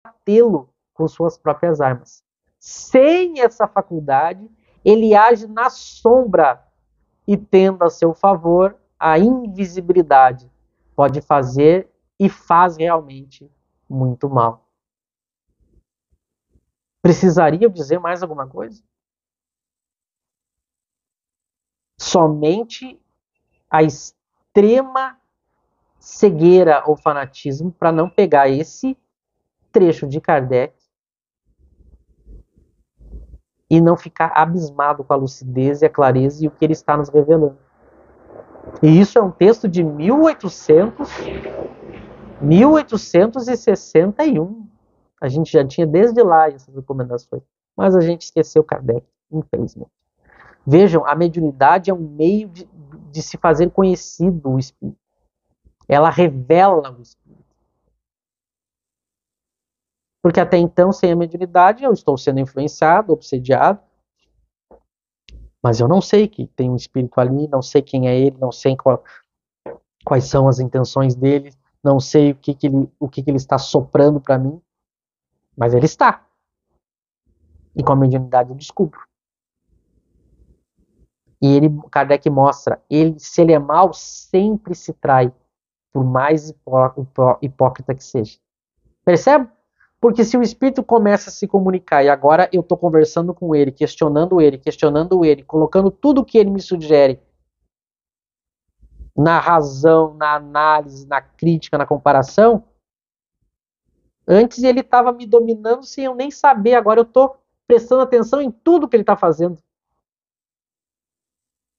combatê-lo com suas próprias armas. Sem essa faculdade, ele age na sombra e, tendo a seu favor a invisibilidade, pode fazer e faz realmente muito mal. Precisaria eu dizer mais alguma coisa? Somente a extrema cegueira ou fanatismo para não pegar esse trecho de Kardec e não ficar abismado com a lucidez e a clareza e o que ele está nos revelando. E isso é um texto de 1861. A gente já tinha desde lá essas recomendações, mas a gente esqueceu Kardec, infelizmente. Vejam, a mediunidade é um meio de se fazer conhecido o espírito. Ela revela o espírito. Porque até então, sem a mediunidade, eu estou sendo influenciado, obsediado, mas eu não sei que tem um espírito ali, não sei quem é ele, não sei quais são as intenções dele, não sei o que ele está soprando para mim, mas ele está. E com a mediunidade eu descubro. E Kardec mostra, se ele é mau, sempre se trai, por mais hipócrita que seja. Percebe? Porque se o espírito começa a se comunicar e agora eu estou conversando com ele, questionando ele, colocando tudo que ele me sugere na razão, na análise, na crítica, na comparação, antes ele estava me dominando sem eu nem saber, agora eu estou prestando atenção em tudo que ele está fazendo.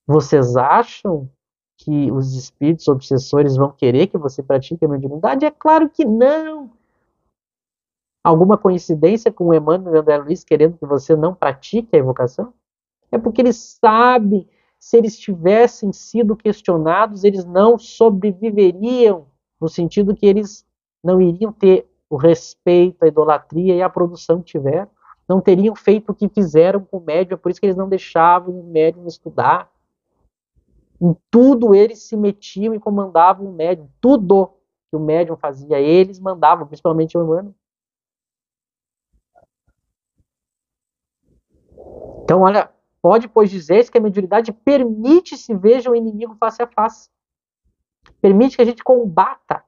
Vocês acham que os espíritos obsessores vão querer que você pratique a mediunidade? É claro que não! Alguma coincidência com o Emmanuel e o André Luiz querendo que você não pratique a evocação? É porque eles sabem, se eles tivessem sido questionados, eles não sobreviveriam, no sentido que eles não iriam ter o respeito, a idolatria e a produção que tiveram. Não teriam feito o que fizeram com o médium, é por isso que eles não deixavam o médium estudar. Em tudo eles se metiam e comandavam o médium. Tudo que o médium fazia, eles mandavam, principalmente o Emmanuel. Então, olha, pode, pois, dizer que a mediunidade permite se veja o inimigo face a face. Permite que a gente combata.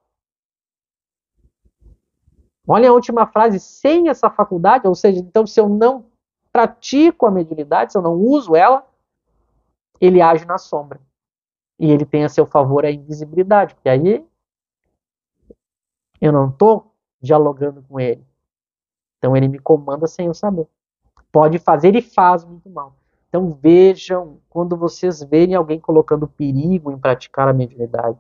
Olha a última frase, sem essa faculdade, ou seja, então se eu não pratico a mediunidade, se eu não uso ela, ele age na sombra. E ele tem a seu favor a invisibilidade, porque aí eu não estou dialogando com ele. Então ele me comanda sem eu saber. Pode fazer e faz muito mal. Então vejam, quando vocês verem alguém colocando perigo em praticar a mediunidade,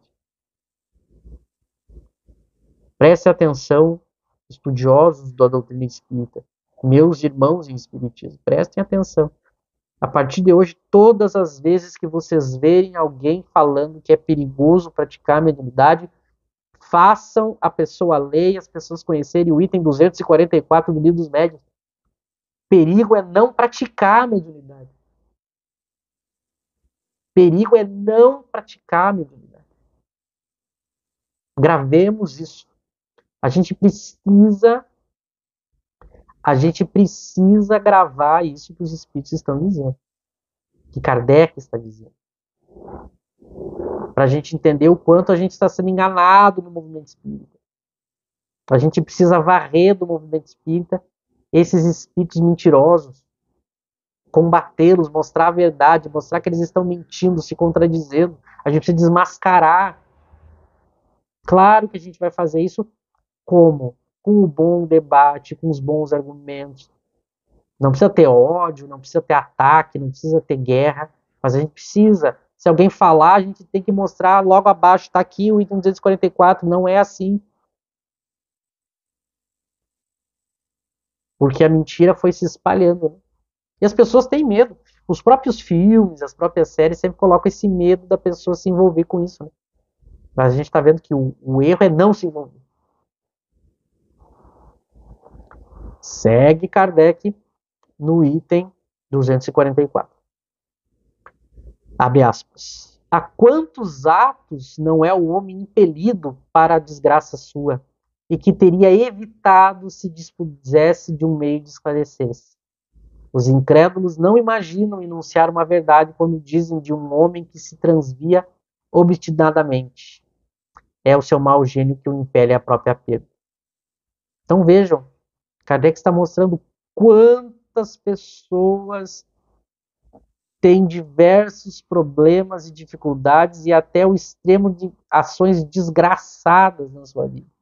preste atenção, estudiosos da doutrina espírita, meus irmãos em espiritismo, prestem atenção. A partir de hoje, todas as vezes que vocês verem alguém falando que é perigoso praticar a mediunidade, façam a pessoa ler e as pessoas conhecerem o item 244 do Livro dos Médiuns. Perigo é não praticar a mediunidade. Perigo é não praticar a mediunidade. Gravemos isso. A gente precisa gravar isso que os espíritos estão dizendo, que Kardec está dizendo, para a gente entender o quanto a gente está sendo enganado no movimento espírita. A gente precisa varrer do movimento espírita esses espíritos mentirosos, combatê-los, mostrar a verdade, mostrar que eles estão mentindo, se contradizendo. A gente precisa desmascarar. Claro que a gente vai fazer isso como? Com o bom debate, com os bons argumentos. Não precisa ter ódio, não precisa ter ataque, não precisa ter guerra, mas a gente precisa. Se alguém falar, a gente tem que mostrar logo abaixo, está aqui o item 244, não é assim. Porque a mentira foi se espalhando. Né? E as pessoas têm medo. Os próprios filmes, as próprias séries sempre colocam esse medo da pessoa se envolver com isso. Né? Mas a gente está vendo que o erro é não se envolver. Segue Kardec no item 244. Abre aspas. A quantos atos não é o homem impelido para a desgraça sua, e que teria evitado se dispusesse de um meio de esclarecer-se. Os incrédulos não imaginam enunciar uma verdade quando dizem de um homem que se transvia obstinadamente. É o seu mau gênio que o impele à própria perda. Então vejam, Kardec está mostrando quantas pessoas têm diversos problemas e dificuldades e até o extremo de ações desgraçadas na sua vida.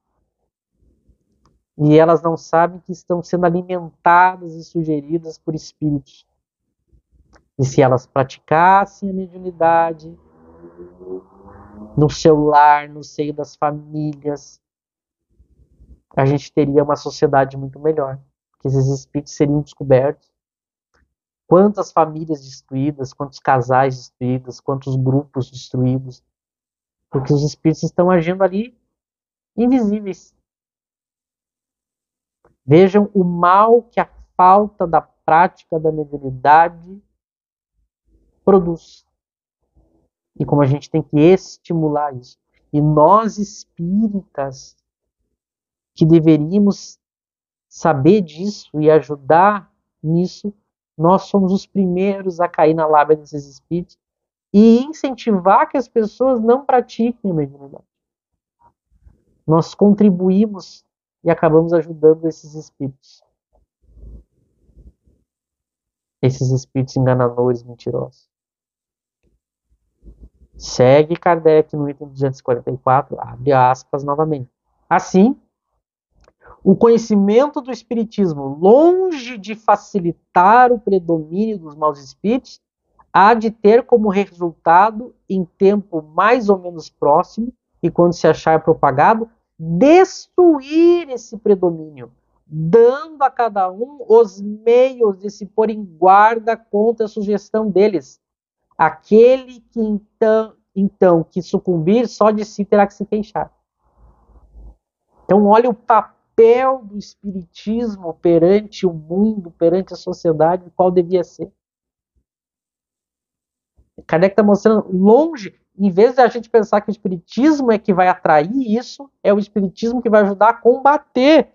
E elas não sabem que estão sendo alimentadas e sugeridas por espíritos. E se elas praticassem a mediunidade no seu lar, no seio das famílias, a gente teria uma sociedade muito melhor. Porque esses espíritos seriam descobertos. Quantas famílias destruídas, quantos casais destruídos, quantos grupos destruídos. Porque os espíritos estão agindo ali invisíveis. Vejam o mal que a falta da prática da mediunidade produz. E como a gente tem que estimular isso. E nós espíritas, que deveríamos saber disso e ajudar nisso, nós somos os primeiros a cair na lábia desses espíritos e incentivar que as pessoas não pratiquem a mediunidade. Nós contribuímos e acabamos ajudando esses espíritos. Esses espíritos enganadores, mentirosos. Segue Kardec no item 244, abre aspas novamente. Assim, o conhecimento do espiritismo, longe de facilitar o predomínio dos maus espíritos, há de ter como resultado, em tempo mais ou menos próximo, e quando se achar propagado, destruir esse predomínio, dando a cada um os meios de se pôr em guarda contra a sugestão deles. Aquele que então que sucumbir, só de si terá que se queixar. Então, olha o papel do espiritismo perante o mundo, perante a sociedade, qual devia ser. Kardec está mostrando longe, em vez de a gente pensar que o espiritismo é que vai atrair isso, é o espiritismo que vai ajudar a combater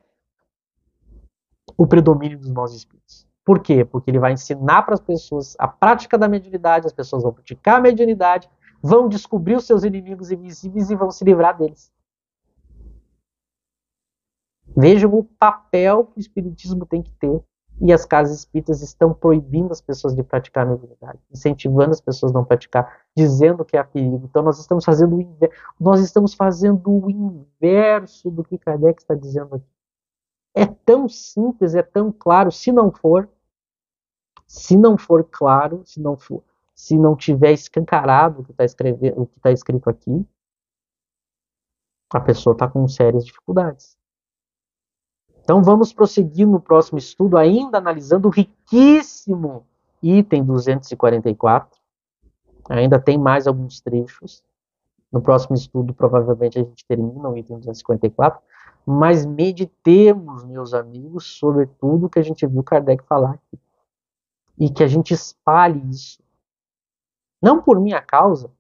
o predomínio dos maus espíritos. Por quê? Porque ele vai ensinar para as pessoas a prática da mediunidade, as pessoas vão praticar a mediunidade, vão descobrir os seus inimigos invisíveis e vão se livrar deles. Vejam o papel que o espiritismo tem que ter. E as casas espíritas estão proibindo as pessoas de praticar a mediunidade, incentivando as pessoas a não praticar, dizendo que é perigo. Então nós estamos fazendo o inverso do que Kardec está dizendo aqui. É tão simples, é tão claro. Se não for claro, se não tiver escancarado o que está escrito aqui, a pessoa está com sérias dificuldades. Então vamos prosseguir no próximo estudo, ainda analisando o riquíssimo item 244. Ainda tem mais alguns trechos. No próximo estudo, provavelmente, a gente termina o item 254. Mas meditemos, meus amigos, sobre tudo que a gente viu Kardec falar aqui. E que a gente espalhe isso. Não por minha causa,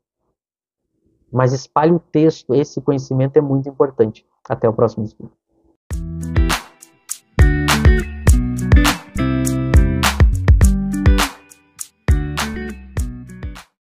mas espalhe o texto. Esse conhecimento é muito importante. Até o próximo estudo.